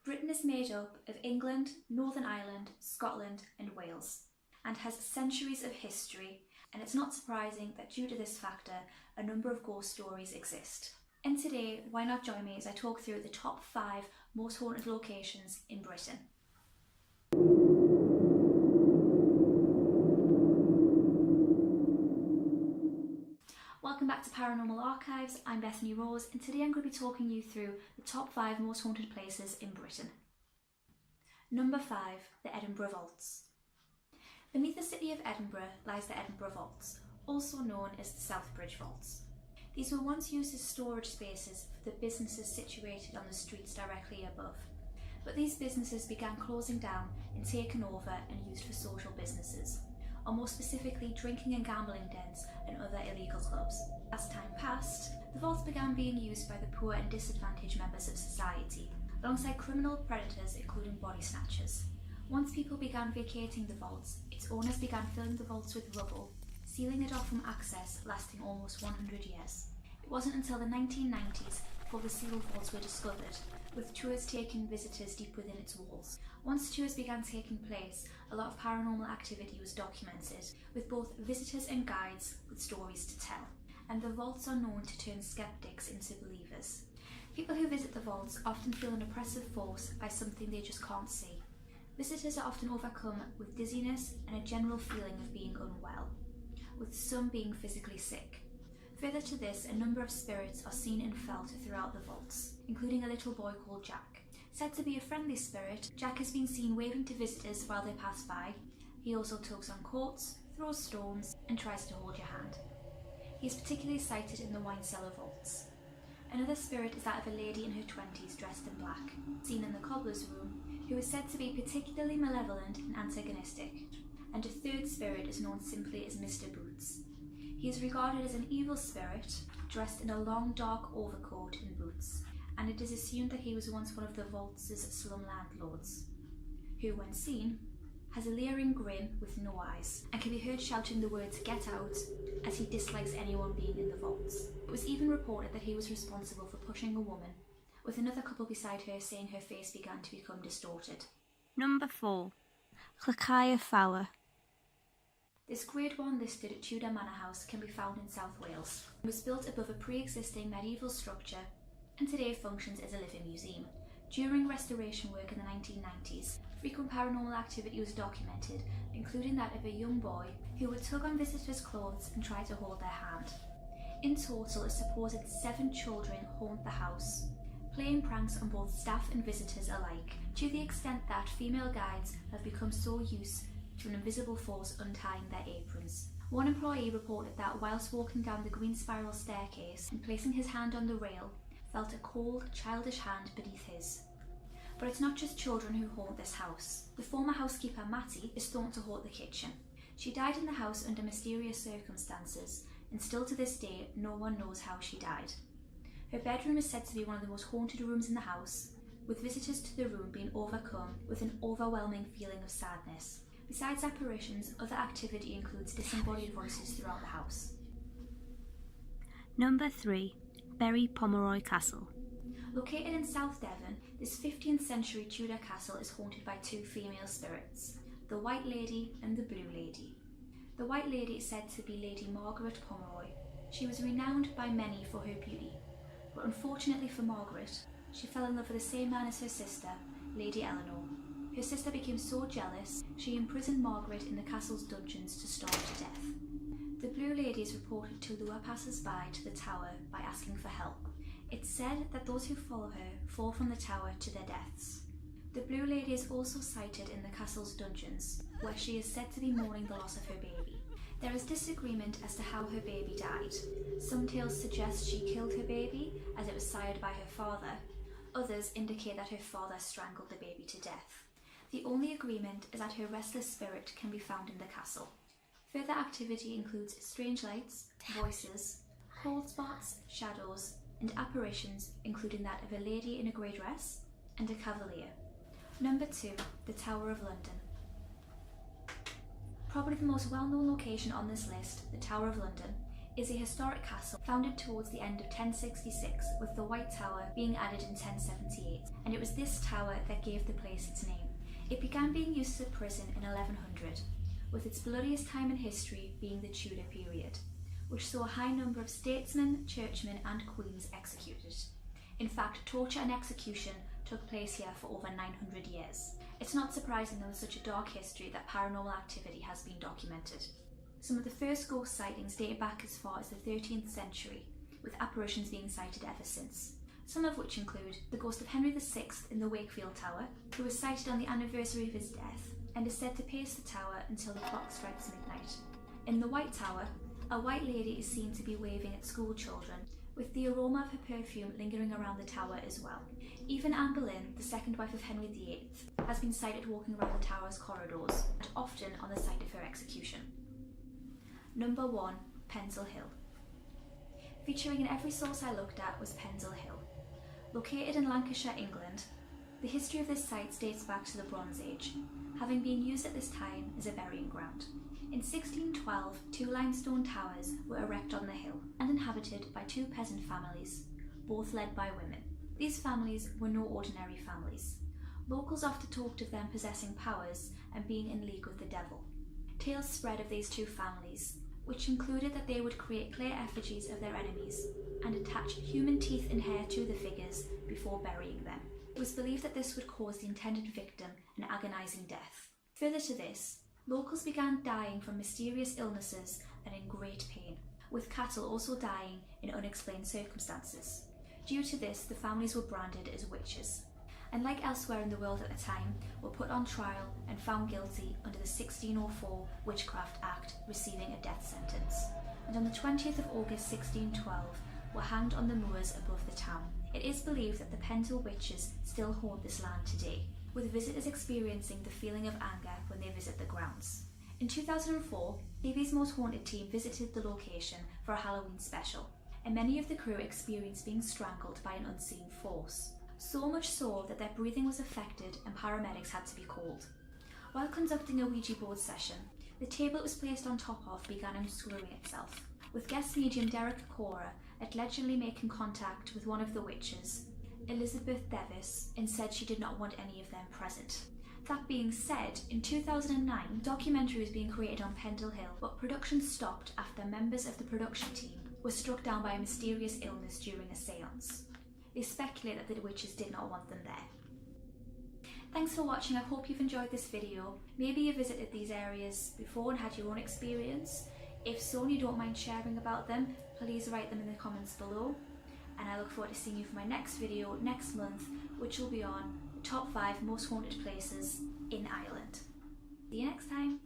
Britain is made up of England, Northern Ireland, Scotland and Wales, and has centuries of history, and it's not surprising that due to this factor, a number of ghost stories exist. And today, why not join me as I talk through the top 5 most haunted locations in Britain. Welcome back to Paranormal Archives. I'm Bethany Rose, and today I'm going to be talking you through the top 5 most haunted places in Britain. Number 5, the Edinburgh Vaults. Beneath the city of Edinburgh lies the Edinburgh Vaults, also known as the Southbridge Vaults. These were once used as storage spaces for the businesses situated on the streets directly above, but these businesses began closing down and taken over and used for social businesses, or more specifically drinking and gambling dens and other illegal clubs. As time passed, the vaults began being used by the poor and disadvantaged members of society, alongside criminal predators including body snatchers. Once people began vacating the vaults, its owners began filling the vaults with rubble, sealing it off from access, lasting almost 100 years. It wasn't until the 1990s before the sealed vaults were discovered, with tours taking visitors deep within its walls. Once tours began taking place, a lot of paranormal activity was documented, with both visitors and guides with stories to tell. And the vaults are known to turn skeptics into believers. People who visit the vaults often feel an oppressive force by something they just can't see. Visitors are often overcome with dizziness and a general feeling of being unwell, with some being physically sick. Further to this, a number of spirits are seen and felt throughout the vaults, including a little boy called Jack. Said to be a friendly spirit, Jack has been seen waving to visitors while they pass by. He also tugs on coats, throws stones, and tries to hold your hand. He is particularly sighted in the wine cellar vaults. Another spirit is that of a lady in her 20s dressed in black, seen in the cobbler's room, who is said to be particularly malevolent and antagonistic. And a third spirit is known simply as Mr. Boots. He is regarded as an evil spirit, dressed in a long dark overcoat and boots, and it is assumed that he was once one of the vaults' slum landlords, who, when seen, has a leering grin with no eyes, and can be heard shouting the words "get out" as he dislikes anyone being in the vaults. It was even reported that he was responsible for pushing a woman, with another couple beside her saying her face began to become distorted. Number 4. Llancaiach Fawr. This Grade 1 listed Tudor manor house can be found in South Wales. It was built above a pre-existing medieval structure and today functions as a living museum. During restoration work in the 1990s, frequent paranormal activity was documented, including that of a young boy who would tug on visitors' clothes and try to hold their hand. In total, a supposed 7 children haunt the house, playing pranks on both staff and visitors alike, to the extent that female guides have become so used to an invisible force untying their aprons. One employee reported that whilst walking down the green spiral staircase and placing his hand on the rail, felt a cold, childish hand beneath his. But it's not just children who haunt this house. The former housekeeper, Mattie, is thought to haunt the kitchen. She died in the house under mysterious circumstances, and still to this day, no one knows how she died. Her bedroom is said to be one of the most haunted rooms in the house, with visitors to the room being overcome with an overwhelming feeling of sadness. Besides apparitions, other activity includes disembodied voices throughout the house. Number 3. Bury Pomeroy Castle. Located in South Devon, this 15th century Tudor castle is haunted by 2 female spirits, the White Lady and the Blue Lady. The White Lady is said to be Lady Margaret Pomeroy. She was renowned by many for her beauty, but unfortunately for Margaret, she fell in love with the same man as her sister, Lady Eleanor. Her sister became so jealous, she imprisoned Margaret in the castle's dungeons to starve to death. The Blue Lady is reported to lure passers-by to the tower by asking for help. It's said that those who follow her fall from the tower to their deaths. The Blue Lady is also sighted in the castle's dungeons, where she is said to be mourning the loss of her baby. There is disagreement as to how her baby died. Some tales suggest she killed her baby as it was sired by her father. Others indicate that her father strangled the baby to death. The only agreement is that her restless spirit can be found in the castle. Further activity includes strange lights, voices, cold spots, shadows, and apparitions, including that of a lady in a grey dress and a cavalier. Number 2. The Tower of London. Probably the most well-known location on this list, the Tower of London, is a historic castle founded towards the end of 1066, with the White Tower being added in 1078, and it was this tower that gave the place its name. It began being used as a prison in 1100, with its bloodiest time in history being the Tudor period, which saw a high number of statesmen, churchmen and queens executed. In fact, torture and execution took place here for over 900 years. It's not surprising that with such a dark history that paranormal activity has been documented. Some of the first ghost sightings date back as far as the 13th century, with apparitions being sighted ever since. Some of which include the ghost of Henry VI in the Wakefield Tower, who was sighted on the anniversary of his death and is said to pace the tower until the clock strikes midnight. In the White Tower, a white lady is seen to be waving at school children, with the aroma of her perfume lingering around the tower as well. Even Anne Boleyn, the second wife of Henry VIII, has been sighted walking around the tower's corridors, and often on the site of her execution. Number 1. Pendell Hill. Featuring in every source I looked at was Pendell Hill. Located in Lancashire, England, the history of this site dates back to the Bronze Age, having been used at this time as a burying ground. In 1612, 2 limestone towers were erected on the hill and inhabited by 2 peasant families, both led by women. These families were no ordinary families. Locals often talked of them possessing powers and being in league with the devil. Tales spread of these 2 families, which included that they would create clay effigies of their enemies and attach human teeth and hair to the figures before burying them. It was believed that this would cause the intended victim an agonising death. Further to this, locals began dying from mysterious illnesses and in great pain, with cattle also dying in unexplained circumstances. Due to this, the families were branded as witches, and like elsewhere in the world at the time, were put on trial and found guilty under the 1604 Witchcraft Act, receiving a death sentence, and on the 20th of August 1612 were hanged on the moors above the town. It is believed that the Pendell witches still haunt this land today, with visitors experiencing the feeling of anger when they visit the grounds. In 2004, TV's Most Haunted team visited the location for a Halloween special, and many of the crew experienced being strangled by an unseen force. So much so that their breathing was affected and paramedics had to be called. While conducting a Ouija board session, the table it was placed on top of began unscrewing itself, with guest medium Derek Cora allegedly making contact with one of the witches, Elizabeth Devis, and said she did not want any of them present. That being said, in 2009, a documentary was being created on Pendell Hill, but production stopped after members of the production team were struck down by a mysterious illness during a séance. They speculate that the witches did not want them there. Thanks for watching. I hope you've enjoyed this video. Maybe you visited these areas before and had your own experience. If so and you don't mind sharing about them, please write them in the comments below. And I look forward to seeing you for my next video next month, which will be on the top 5 most haunted places in Ireland. See you next time.